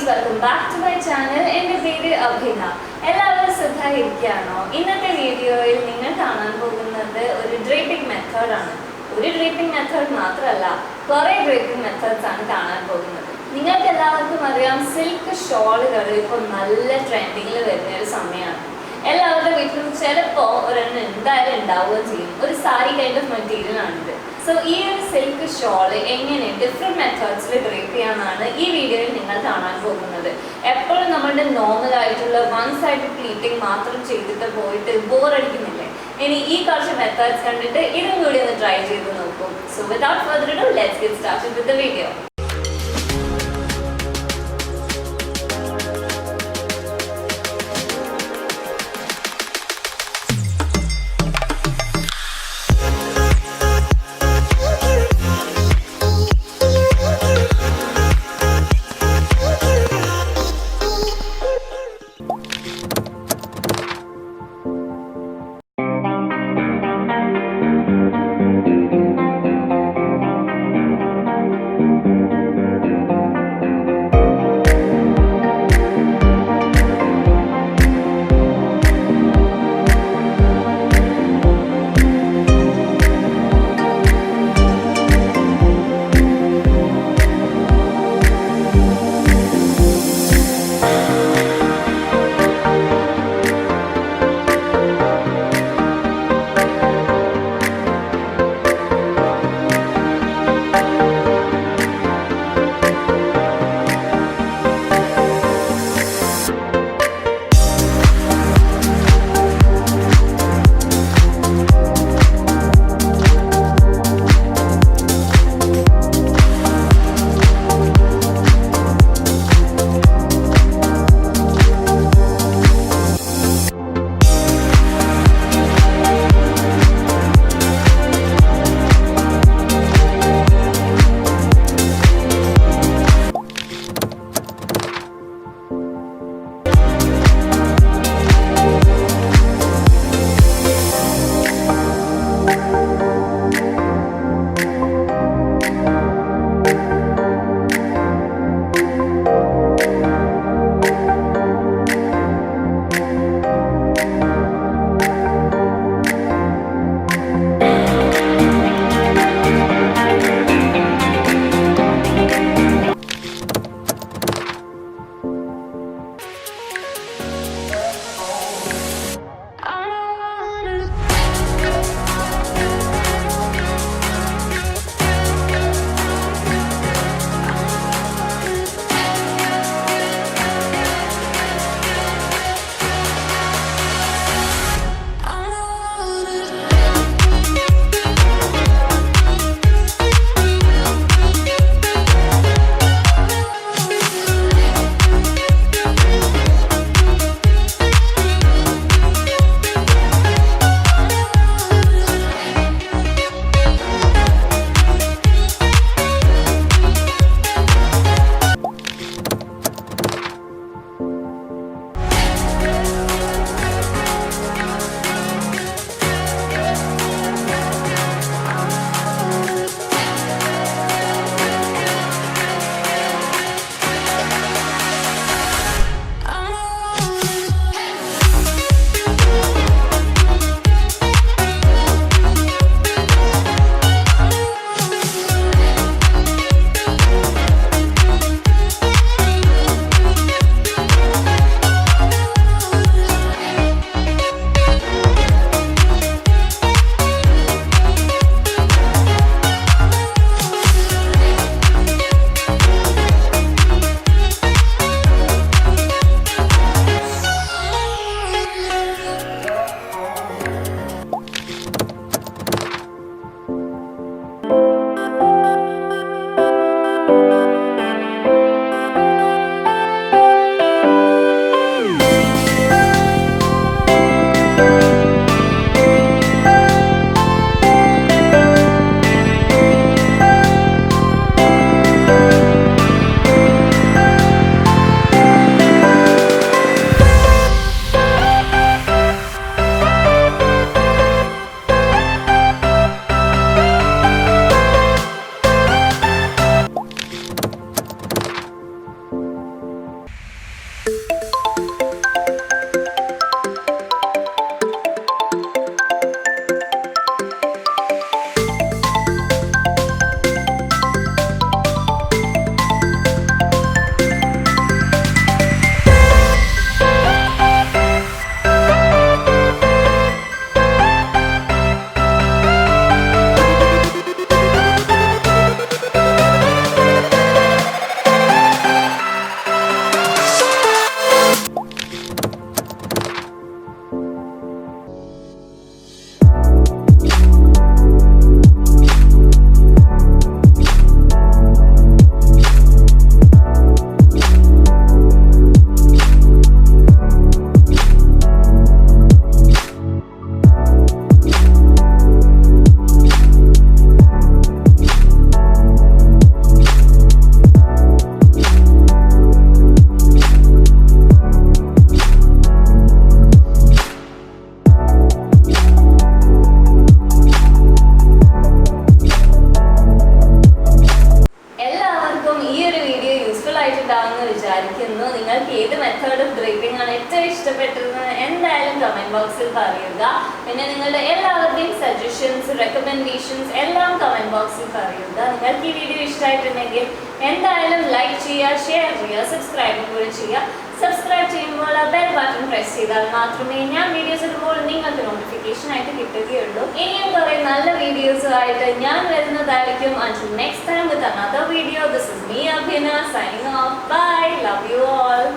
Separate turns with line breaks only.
welcome back to my channel. എൻ്റെ പേര് അഭിന. എല്ലാവരും സുഖമായിരിക്കുകയാണോ? ഇന്നത്തെ വീഡിയോയിൽ നിങ്ങൾ കാണാൻ പോകുന്നത് ഒരു ഡ്രേപ്പിംഗ് മെത്തേഡാണ്. ഒരു ഡ്രേപ്പിംഗ് മെത്തേഡ് മാത്രമല്ല, കുറേ ഡ്രേപ്പിംഗ് മെത്തേഡ്സ് ആണ് കാണാൻ പോകുന്നത്. നിങ്ങൾക്ക് എല്ലാവർക്കും അറിയാം, സിൽക്ക് ഷോളുകൾ ഇപ്പോൾ നല്ല ട്രെൻഡിങ്ങിൽ വരുന്ന ഒരു സമയമാണ്. എല്ലാവരുടെ വീട്ടിലും ചിലപ്പോൾ ഒരെണ്ണം എന്തായാലും ഉണ്ടാവുകയും ചെയ്യും. ഒരു സാരി കൈൻഡ് ഓഫ് മെറ്റീരിയൽ ആണിത്. സോ ഈ ഒരു സിൽക്ക് ഷോൾ എങ്ങനെ ഡിഫറെൻറ്റ് മെത്തേഡ്സിൽ ഡ്രേപ്പ് ചെയ്യാനാണ് ഈ വീഡിയോയിൽ നിങ്ങൾ കാണാൻ പോകുന്നത്. എപ്പോഴും നമ്മളുടെ നോർമൽ ആയിട്ടുള്ള വൺ സൈഡ് പ്ലീറ്റിംഗ് മാത്രം ചെയ്തിട്ട് പോയിട്ട് ബോറടിക്കുന്നില്ലേ? ഇനി ഈ കുറച്ച് മെത്തേഡ്സ് കണ്ടിട്ട് ഇതും കൂടി ഒന്ന് ട്രൈ ചെയ്ത് നോക്കൂ. So without further ado, let's get started with the video. നിങ്ങൾക്ക് ഏത് മെത്തേഡ് ഓഫ് ഡ്രേപ്പിംഗ് ആണ് ഏറ്റവും ഇഷ്ടപ്പെട്ടതെന്ന് എന്തായാലും കമന്റ് ബോക്സിൽ പറയുക. പിന്നെ നിങ്ങളുടെ എല്ലാവരുടെയും സജഷൻസ്, റെക്കമെൻഡേഷൻസ് എല്ലാം കമന്റ് ബോക്സിൽ പറയുക. നിങ്ങൾക്ക് ഈ വീഡിയോ ഇഷ്ടമായിട്ടുണ്ടെങ്കിൽ എന്തായാലും ലൈക്ക് ചെയ്യുക, ഷെയർ ചെയ്യുക, സബ്സ്ക്രൈബ് കൂടി ചെയ്യുക. സബ്സ്ക്രൈബ് ചെയ്യുമ്പോൾ ആ ബെൽ ബട്ടൺ പ്രസ് ചെയ്താൽ മാത്രമേ ഞാൻ വീഡിയോസ് ഇടുമ്പോൾ നിങ്ങൾക്ക് നോട്ടിഫിക്കേഷൻ ആയിട്ട് കിട്ടുകയുള്ളൂ. ഇനിയും കുറേ നല്ല വീഡിയോസുമായിട്ട് ഞാൻ വരുന്നതായിരിക്കും. Until next time with another video, this is me Abhina signing off. Bye. Love you all.